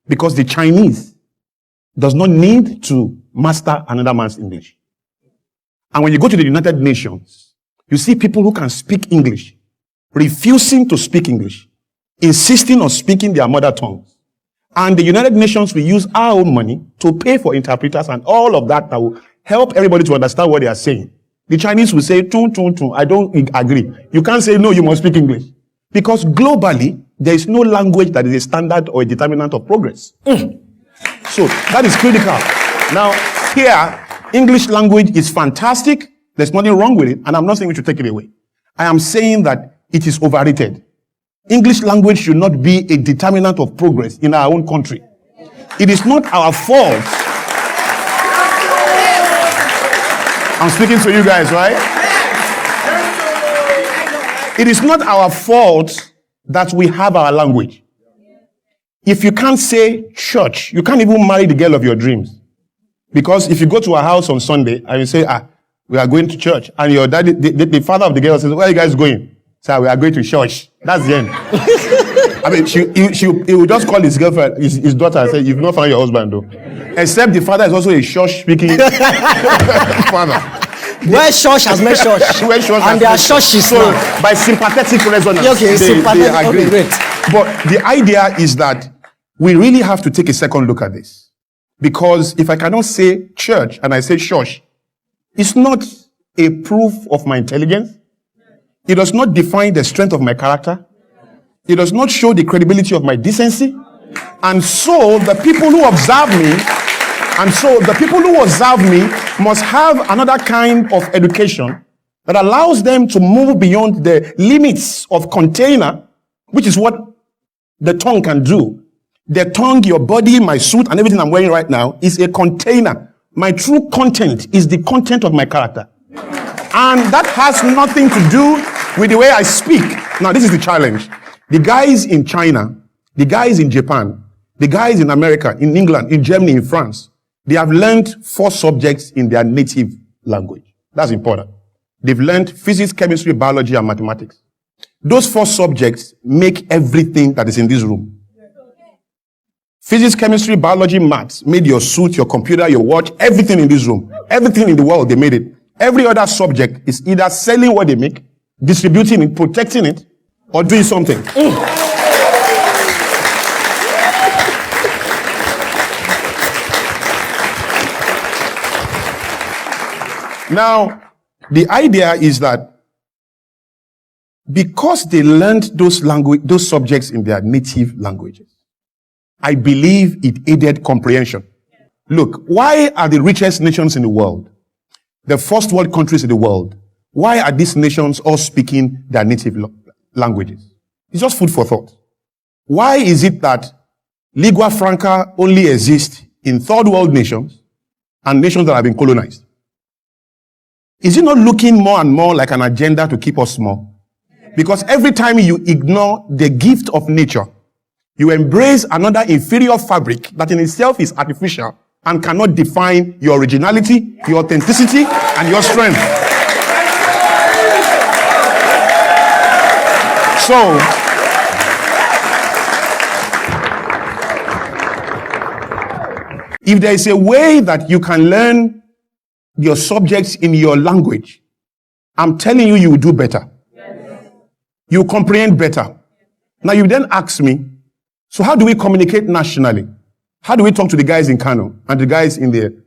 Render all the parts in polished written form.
Because the Chinese does not need to master another man's English. And when you go to the United Nations, you see people who can speak English, refusing to speak English, insisting on speaking their mother tongues. And the United Nations will use our own money to pay for interpreters and all of that will help everybody to understand what they are saying. The Chinese will say, tun, tun, tun. I don't agree. You can't say, no, you must speak English. Because globally, there is no language that is a standard or a determinant of progress. So that is critical. Now, here, English language is fantastic. There's nothing wrong with it. And I'm not saying we should take it away. I am saying that it is overrated. English language should not be a determinant of progress in our own country. It is not our fault. I'm speaking to you guys, right? It is not our fault that we have our language. If you can't say church, you can't even marry the girl of your dreams. Because if you go to a house on Sunday and you say, we are going to church, and your daddy, the father of the girl says, where are you guys going? Say, we are going to church. That's the end. I mean, he will just call his girlfriend, his daughter, and say, you've not found your husband, though. Except the father is also a church-speaking father. Where church has met church. And their church is so by sympathetic resonance, okay, they agree. Okay, great. But the idea is that we really have to take a second look at this. Because if I cannot say church and I say church, it's not a proof of my intelligence. It does not define the strength of my character. It does not show the credibility of my decency. And so the people who observe me must have another kind of education that allows them to move beyond the limits of container, which is what the tongue can do. The tongue, your body, my suit, and everything I'm wearing right now is a container. My true content is the content of my character. And that has nothing to do with the way I speak. Now, this is the challenge. The guys in China, the guys in Japan, the guys in America, in England, in Germany, in France, they have learned 4 subjects in their native language. That's important. They've learned physics, chemistry, biology, and mathematics. Those 4 subjects make everything that is in this room. Physics, chemistry, biology, maths made your suit, your computer, your watch, everything in this room. Everything in the world, they made it. Every other subject is either selling what they make, distributing it, protecting it, or doing something. Now, the idea is that because they learned those subjects in their native languages, I believe it aided comprehension. Look, why are the richest nations in the world, the first world countries in the world, why are these nations all speaking their native languages? It's just food for thought. Why is it that lingua franca only exists in third world nations and nations that have been colonized? Is it not looking more and more like an agenda to keep us small? Because every time you ignore the gift of nature, you embrace another inferior fabric that in itself is artificial and cannot define your originality, your authenticity, and your strength. So, if there is a way that you can learn your subjects in your language, I'm telling you, you will do better. You will comprehend better. Now you then ask me, so how do we communicate nationally? How do we talk to the guys in Kano and the guys in the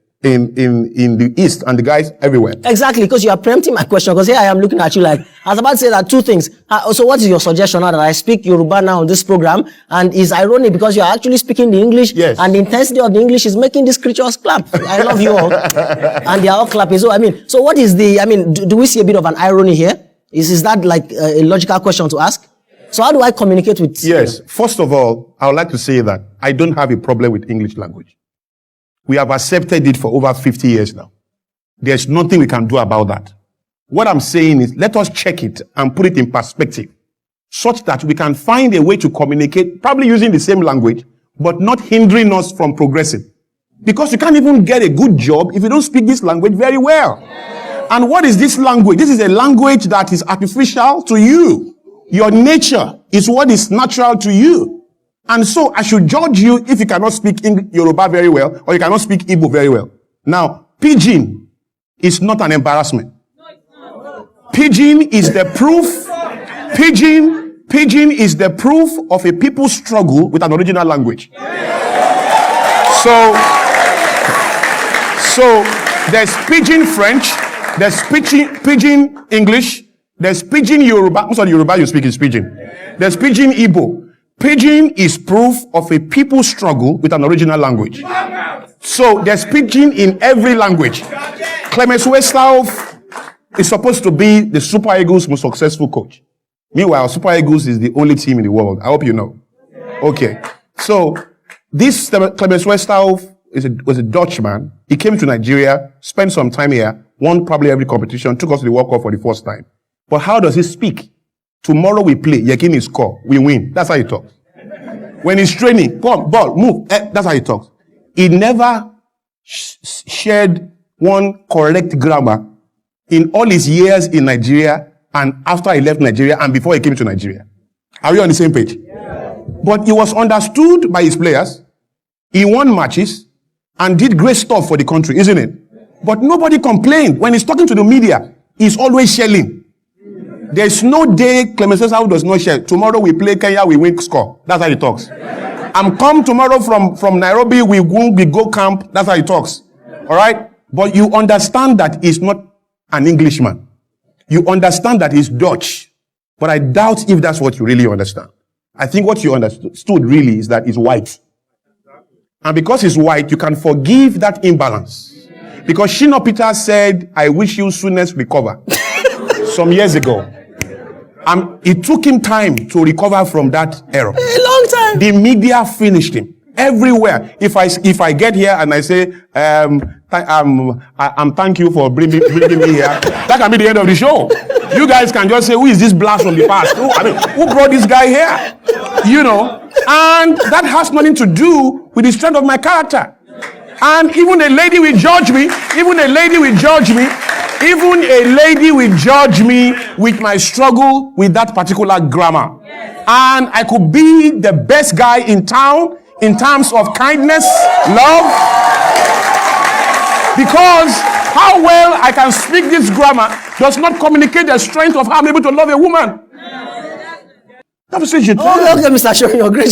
East and the guys everywhere? Exactly, because you are preempting my question. Because here I am looking at you like, I was about to say that 2 things. So what is your suggestion now that I speak Yoruba now on this program? And it's ironic because you are actually speaking the English. Yes. And the intensity of the English is making these creatures clap. I love you all. And they are all clapping. So so what is do we see a bit of an irony here? Is that like a logical question to ask? So how do I communicate with you? Yes. First of all, I would like to say that I don't have a problem with English language. We have accepted it for over 50 years now. There's nothing we can do about that. What I'm saying is, let us check it and put it in perspective, such that we can find a way to communicate, probably using the same language, but not hindering us from progressing. Because you can't even get a good job if you don't speak this language very well. And what is this language? This is a language that is artificial to you. Your nature is what is natural to you. And so I should judge you if you cannot speak Yoruba very well or you cannot speak Igbo very well. Now, pidgin is not an embarrassment. Pidgin is the proof. Pidgin is the proof of a people's struggle with an original language. So there's pidgin French, there's pidgin English, there's pidgin Yoruba. Most of the Yoruba you speak is pidgin. There's pidgin Igbo. Pidgin is proof of a people's struggle with an original language. So there's pidgin in every language. Clemens Westhoff is supposed to be the Super Eagles' most successful coach. Meanwhile, Super Eagles is the only team in the world. I hope you know. Okay. So this Clemens Westhoff was a Dutchman. He came to Nigeria, spent some time here, won probably every competition, took us to the World Cup for the first time. But how does he speak? Tomorrow we play, Yekini score, we win. That's how he talks. When he's training, come, ball, move. That's how he talks. He never shared one correct grammar in all his years in Nigeria and after he left Nigeria and before he came to Nigeria. Are we on the same page? Yeah. But he was understood by his players. He won matches and did great stuff for the country, isn't it? But nobody complained. When he's talking to the media, he's always shelling. There's no day Clemens Westhoff does not share. Tomorrow we play Kenya, we win, score. That's how he talks. I'm come tomorrow from Nairobi, we go camp. That's how he talks. All right? But you understand that he's not an Englishman. You understand that he's Dutch. But I doubt if that's what you really understand. I think what you understood really is that he's white. And because he's white, you can forgive that imbalance. Because Shina Peter said, I wish you soonest recover. Some years ago. It took him time to recover from that error. A long time. The media finished him. Everywhere. If I get here and I say, thank you for bringing me here, that can be the end of the show. You guys can just say, who is this blast from the past? Who brought this guy here? You know. And that has nothing to do with the strength of my character. And even a lady will judge me. Even a lady will judge me with my struggle with that particular grammar. And I could be the best guy in town in terms of kindness, love. Because how well I can speak this grammar does not communicate the strength of how I'm able to love a woman. That was okay, Mr. Showing your grace.